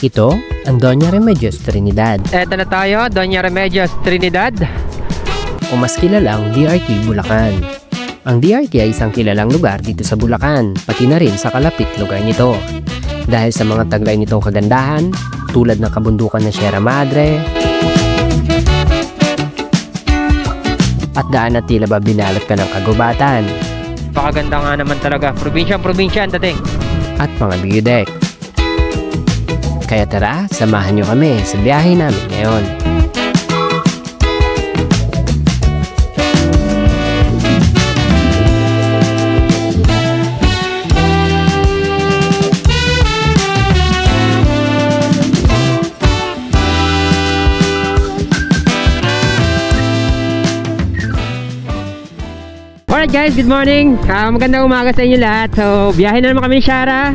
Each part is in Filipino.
Ito ang Doña Remedios Trinidad Eto na tayo, Doña Remedios Trinidad, o mas kilalang DRT Bulacan. Ang DRT ay isang kilalang lugar dito sa Bulacan, pati na rin sa kalapit lugar nito. Dahil sa mga taglay nitong kagandahan, tulad ng kabundukan ng Sierra Madre, at daan na tila ba binalot ka ng kagubatan, pakaganda nga naman talaga, probinsya ang dating. At mga view deck. Kaya tara, samahan nyo kami sa biyahe namin ngayon. Alright guys, good morning. Magandang umaga sa inyo lahat. So, biyahe na naman kami ni Shara.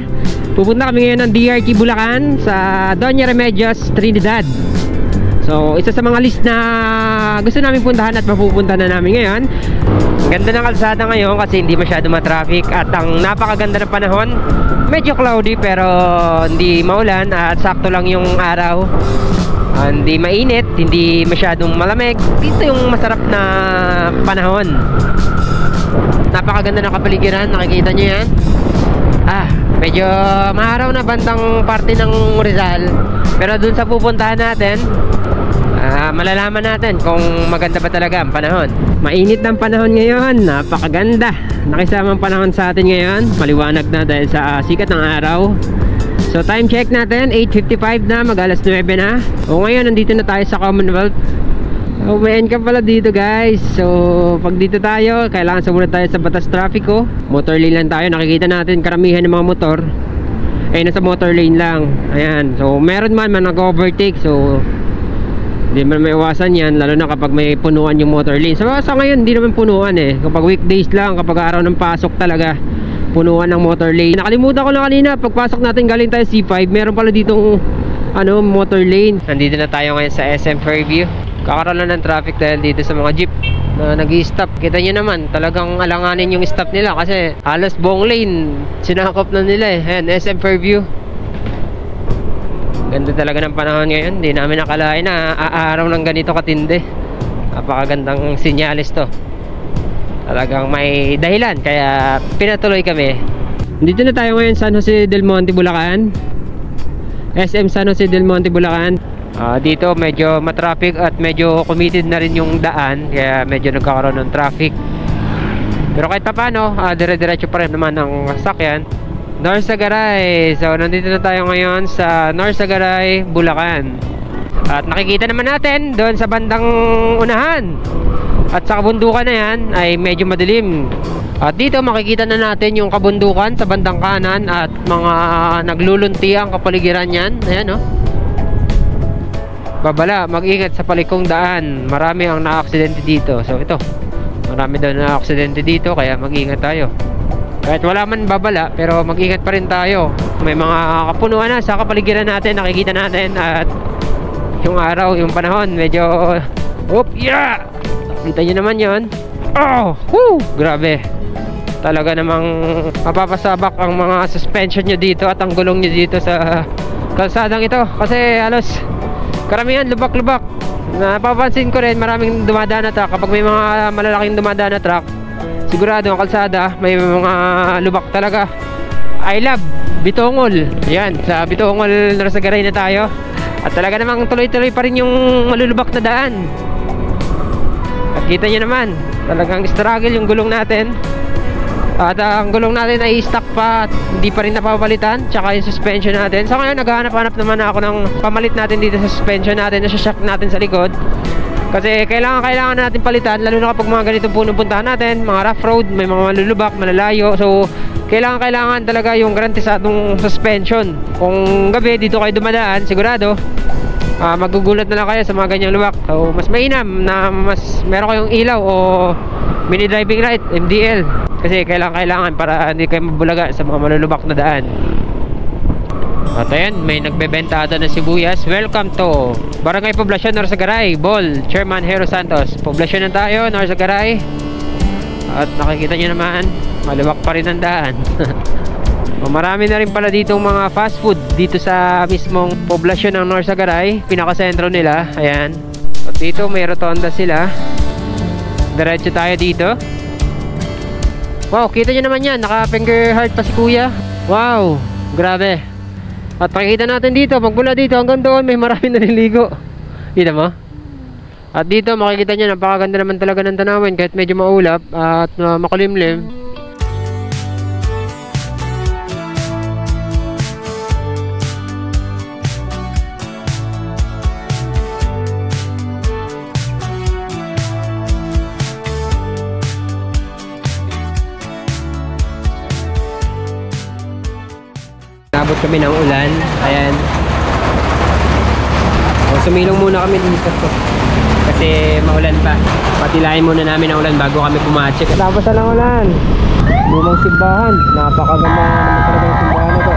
Pupunta kami ngayon ng DRT Bulacan sa Doña Remedios Trinidad. So, isa sa mga list na gusto namin puntahan at mapupunta na namin ngayon. Ganda ng kalsada ngayon kasi hindi masyado matraffic at ang napakaganda ng panahon. Medyo cloudy pero hindi maulan at sakto lang yung araw. Hindi mainit, hindi masyadong malamig. Dito yung masarap na panahon. Napakaganda ng kapaligiran, nakikita nyo yan. Medyo maaraw na bandang parte ng Rizal. Pero dun sa pupuntahan natin, malalaman natin kung maganda ba talaga ang panahon. Mainit ng panahon ngayon, napakaganda. Nakisamang panahon sa atin ngayon, maliwanag na dahil sa sikat ng araw. So time check natin, 8:55 na, mag-alas 9 na. O ngayon, nandito na tayo sa Commonwealth. May ka pala dito guys. So pag dito tayo, kailangan sumunod tayo sa batas trapiko. Motor lane lang tayo, nakikita natin karamihan ng mga motor ay nasa motor lane lang. Ayan, so meron man nag-overtake. So hindi man may iwasan yan, lalo na kapag may punuan yung motor lane. So sa ngayon, hindi naman punuan eh. Kapag weekdays lang, kapag araw ng pasok talaga, punuan ng motor lane. Nakalimutan ko lang kanina, pagpasok natin galing tayo C5, meron pala ditong motor lane. Nandito na tayo ngayon sa SM Fairview. Kakaroon lang ng traffic dahil dito sa mga jeep na nag-i-stop. Kita nyo naman, talagang alanganin yung stop nila kasi halos buong lane sinakop na nila eh. Ayan, SM Fairview. Ganda talaga ng panahon ngayon. Hindi namin nakalain na aaraw ng ganito katindi. Napakagandang sinyalis to. Talagang may dahilan kaya pinatuloy kami. Dito na tayo ngayon San Jose del Monte, Bulacan. SM San Jose del Monte, Bulacan. Dito medyo matraffic at medyo committed na rin yung daan, kaya medyo nagkakaroon ng traffic. Pero kahit pa paano, dire-diretso pa rin naman ang sasakyan. Norsagaray. So nandito na tayo ngayon sa Norsagaray, Bulacan. At nakikita naman natin doon sa bandang unahan at sa kabundukan na yan ay medyo madilim. At dito makikita na natin yung kabundukan sa bandang kanan at mga naglulunti ang kapaligiran yan. Ayan babala, mag-ingat sa palikong daan. Marami ang na-aksidente dito. So ito, marami daw na-aksidente dito, kaya mag-ingat tayo. Kahit wala man babala, pero mag-ingat pa rin tayo. May mga kapunuan na sa kapaligiran natin, nakikita natin. At yung araw, yung panahon, medyo kita nyo naman yon. Grabe. Talaga namang mapapasabak ang mga suspension nyo dito at ang gulong nyo dito sa kalsadang ito. Kasi halos karamihan lubak-lubak. Napapansin ko rin maraming dumadaan na truck. Kapag may mga malalaking dumadaan na truck, sigurado ang kalsada may mga lubak talaga. I love Bitongol. Yan, sa Bitongol Norsagaray na tayo. At talaga namang tuloy-tuloy pa rin yung malulubak na daan. At kita nyo naman, talagang struggle yung gulong natin. At ang gulong natin ay stock pa at hindi pa rin napapalitan. Tsaka yung suspension natin. So ngayon naghahanap-hanap naman ako ng pamalit natin dito sa suspension natin, na shock natin sa likod. Kasi kailangan natin palitan, lalo na kapag mga ganitong pupuntahan natin, mga rough road, may mga malulubak, malalayo. So kailangan talaga yung garantisadong suspension. Kung gabi dito kayo dumadaan, sigurado magugulat na lang kayo sa mga ganyang lubak. So mas mainam na mas meron kayong ilaw o mini driving light, MDL. Kasi kailangan para hindi kayo mabulaga sa mga malulubak na daan. At ayan, may nagbebenta ata ng sibuyas. Welcome to Barangay Poblacion, Norsagaray, Bol, Chairman Hero Santos. Poblacion na tayo, Norsagaray. At nakikita nyo naman, malubak pa rin ang daan. Marami na rin pala ditong mga fast food dito sa mismong poblasyon ng Norsagaray, pinakasentro nila. Ayan. At dito may rotonda sila. Diretso tayo dito. Wow, kita nyo naman yan, naka finger heart pa si kuya. Wow, grabe. At pakikita natin dito, pagmula dito hanggang doon may marami naliligo. Kita mo? At dito makikita nyo, napakaganda naman talaga ng tanawin kahit medyo maulap at makulimlim. Nabot kami ng ulan. Ayan. O, sumilong muna kami dito kasi maulan pa. Patilayin muna namin ang ulan bago kami pumatsik. Tapos na lang ulan. Lumang simbahan. Napakaganda naman talaga yung simbahan na to.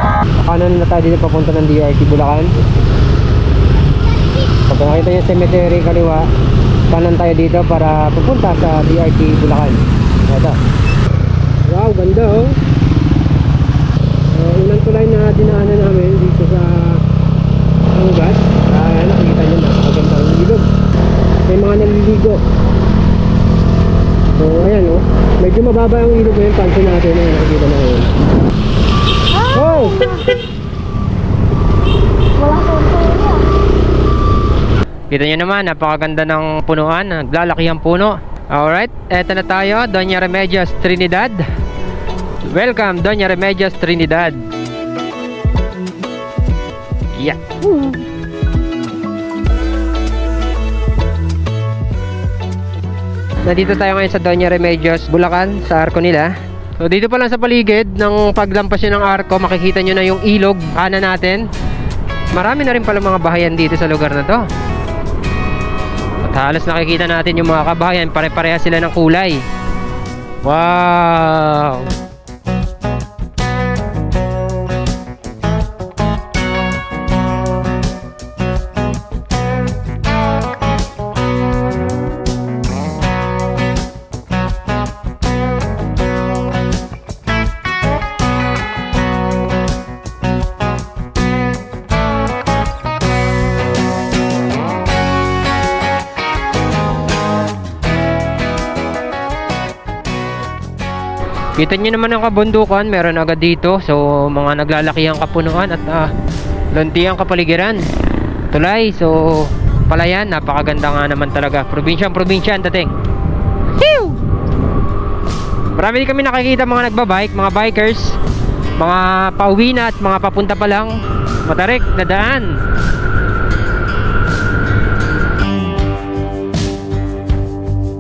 Kanan na tayo dito papunta ng DRT Bulacan. Pag nakita yung cemetery kaliwa, kanan tayo dito para pupunta sa DRT Bulacan. Ito. Wow, ganda oh. Unang tulay na dinaanan namin dito sa Angat. Ayan, nakikita nyo na maganda ang ilog. May mga naliligo. So ayan oh, medyo mababa ang ilog ngayon. Pansin natin na nakikita na ngayon. Oh! Kita nyo naman, napakaganda ng punuan. Naglalaki ang puno. Alright, eto na tayo, Doña Remedios Trinidad. Welcome, Doña Remedios Trinidad. Yeah. Nandito tayo ngayon sa Doña Remedios Bulacan, sa arko nila. So dito pa lang sa paligid ng paglampas nyo ng arko, makikita nyo na yung ilog kanan natin. Marami na rin pala mga bahayan dito sa lugar na to. At halos nakikita natin yung mga kabahayan, pare-pareha sila ng kulay. Wow! Kita nyo naman ang kabundukan, meron agad dito. So mga naglalakihang kapunuan at luntiang kapaligiran. Tulay, so palayan, napakaganda nga naman talaga. Probinsya ang dating. Hiu! Marami din kami nakikita mga nagbabike, mga bikers, mga pauwi na at mga papunta pa lang. Matarik na daan.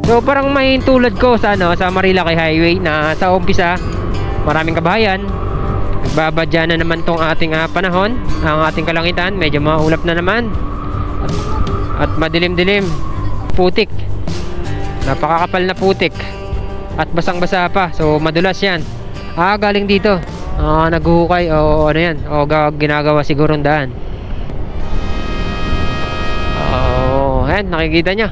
So parang may tulad ko sa sa Marilaki Highway na sa umpisa maraming kabahayan. Nagbabadya na naman tong ating panahon, ang ating kalangitan, medyo maulap na naman. At madilim-dilim, putik. Napakakapal na putik. At basang-basa pa. So madulas 'yan. Galing dito. Naghuhukay o ano 'yan? O ginagawa siguro ng daan. Ayan, nakikita niyo.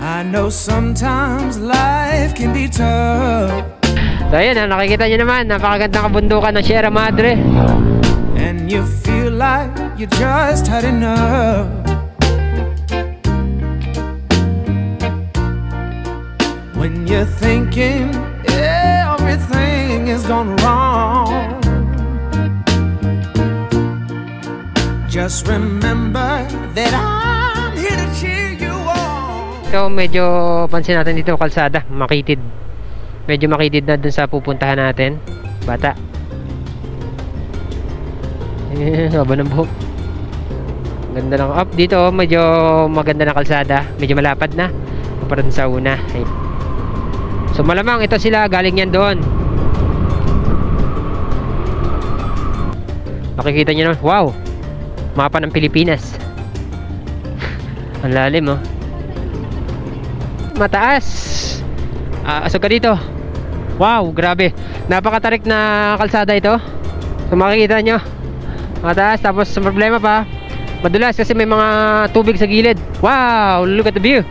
I know sometimes life can be tough. So ayan, nakikita nyo naman, napakagandang kabundukan ng Sierra Madre. And you feel like you just had enough. When you're thinking everything is gone wrong, just remember that I'm here to cheer you on. So medyo pansin natin dito kalsada, makitid. Medyo makitid na dun sa pupuntahan natin. Bata. Haba ng buhok. Ganda lang. Up dito, medyo maganda na kalsada. Medyo malapad na. Para dun sa una. Ay. So malamang ito sila, galing yan doon. Makikita nyo naman. Wow! Mapa ng Pilipinas. Ang lalim oh. Mataas. Asok ka dito. Wow, grabe. Napakatarik na kalsada ito. So makikita nyo, mataas. Tapos sa problema pa, madulas kasi may mga tubig sa gilid. Wow, look at the view.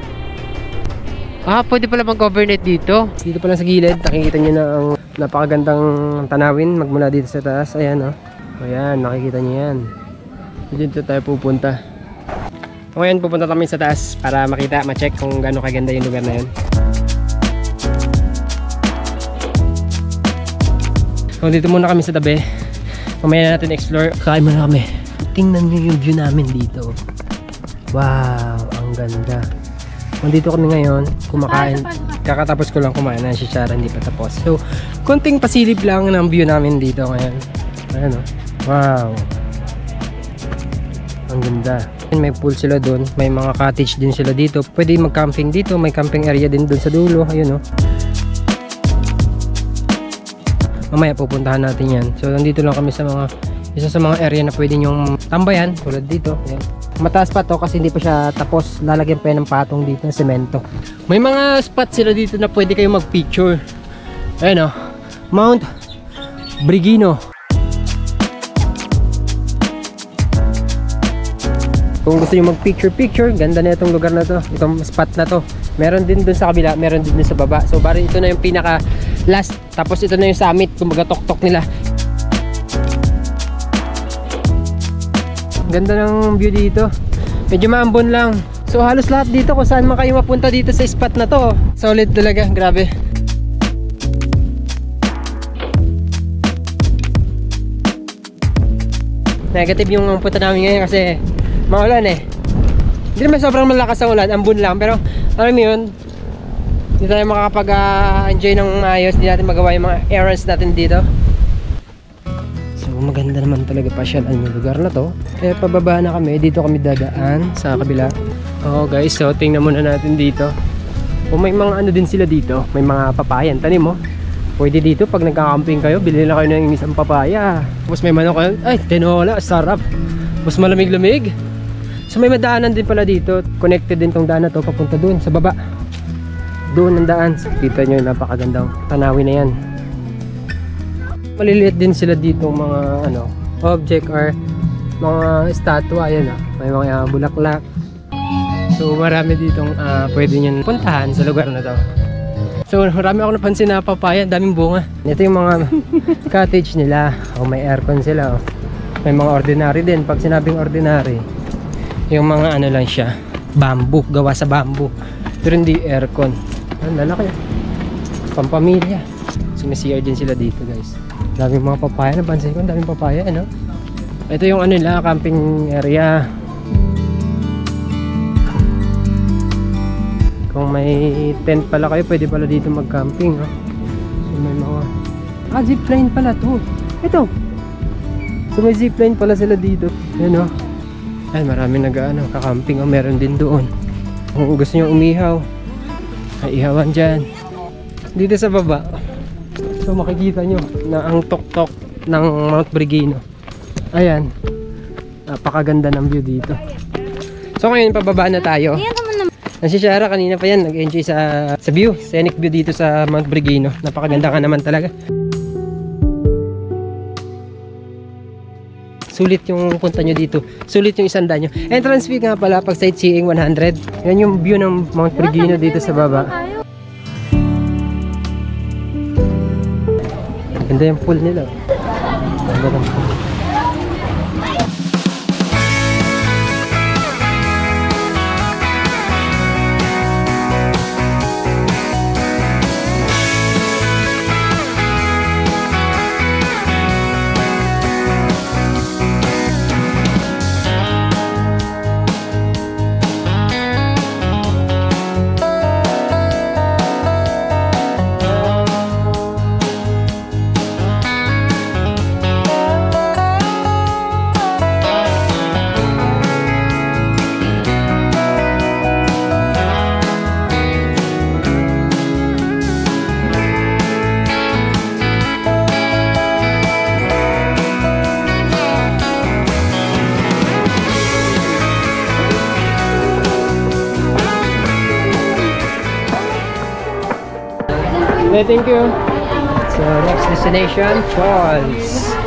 Pwede pala mag-overnight dito. Dito pala sa gilid, nakikita nyo na ang napakagandang tanawin magmula dito sa taas. Ayan o. Ayan, nakikita nyo yan. Dito tayo pupunta. Ngayon pupunta kami sa taas para makita, ma-check kung gaano kaganda yung lugar na yun. So dito muna kami sa tabi. Mamaya na natin explore. Kain muna kami. Tingnan nyo yung view namin dito. Wow, ang ganda. Nandito kami ngayon, kumakain. Kakatapos ko lang kumain na si Shara, hindi pa tapos. So, konting pasilip lang ng view namin dito ngayon. Ayan o. Wow. Ang ganda. May pool sila doon. May mga cottage din sila dito. Pwede mag-camping dito. May camping area din doon sa dulo. Ayun o. Mamaya pupuntahan natin yan. So, nandito lang kami sa isa sa mga area na pwede nyong tambayan. Tulad dito. Ayan. Mataas pa to kasi hindi pa siya tapos. Lalagyan pa ng patong dito ng semento. May mga spot sila dito na pwede kayo mag-picture. Ayan o. Mount Brigino. Kung gusto nyo mag-picture, ganda na itong lugar na to. Itong spot na to. Meron din dun sa kabila, meron din dun sa baba. So bari ito na yung pinaka last. Tapos ito na yung summit. Kumbaga tok-tok nila. Ganda ng view dito. Medyo maambon lang. So halos lahat dito kung saan man kayo mapunta dito sa spot na to. Solid talaga, grabe. Negative yung punta namin ngayon kasi maulan eh. Hindi naman sobrang malakas ang ulan, ambon lang. Pero alam mo yun, hindi tayo makakapag-enjoy ng maayos. Hindi natin magawa yung mga errands natin dito. Maganda naman talaga pasyalan yung lugar na to. Kaya pababa na kami, dito kami dadaan sa kabila. Guys, so tingnan muna natin dito. May mga ano din sila dito, may mga papayan, tanim mo. Pwede dito pag nagka-camping kayo, bilhin na kayo ng isang papaya. Tapos may manok kayo, ay tinola, sarap. Mas malamig-lamig. So may madaanan din pala dito. Connected din tong daan na to papunta doon sa baba. Doon ang daan. Kita nyo yung napakagandang tanawin na yan. Maliliit din sila dito mga object or mga statua. Ayan may mga bulaklak. So marami ditong pwede nyo puntahan sa lugar na to. So marami ako napansin na papaya, daming bunga. Ito yung mga cottage nila. May aircon sila. May mga ordinary din. Pag sinabing ordinary, yung mga lang siya, bamboo, gawa sa bamboo. Pero hindi aircon. Ang lalaki. Pampamilya. So may CR din sila dito, guys. Daming mga papaya, napansin ko, daming papaya, Ito yung nila, camping area. Kung may tent pala kayo, pwede pala dito mag-camping, So may mga zipline pala to. Ito. So may zipline pala sila dito. Ayan Ay, marami kakamping, meron din doon. Kung gusto nyo umihaw, ay ihawan dyan. Dito sa baba, so makikita nyo na ang tok-tok ng Mount Brigino. Ayan, napakaganda ng view dito. So ngayon pababa na tayo. Si Shara kanina pa yan nag-enjoy sa view, scenic view dito sa Mount Brigino. Napakaganda ka naman talaga. Sulit yung punta nyo dito. Sulit yung 100 nyo. Entrance fee nga pala pag sightseeing 100. Yan yung view ng Mount Brigino dito sa baba. Ganda yung pool nila. Ganda ng pool. Thank you. So, next destination, falls.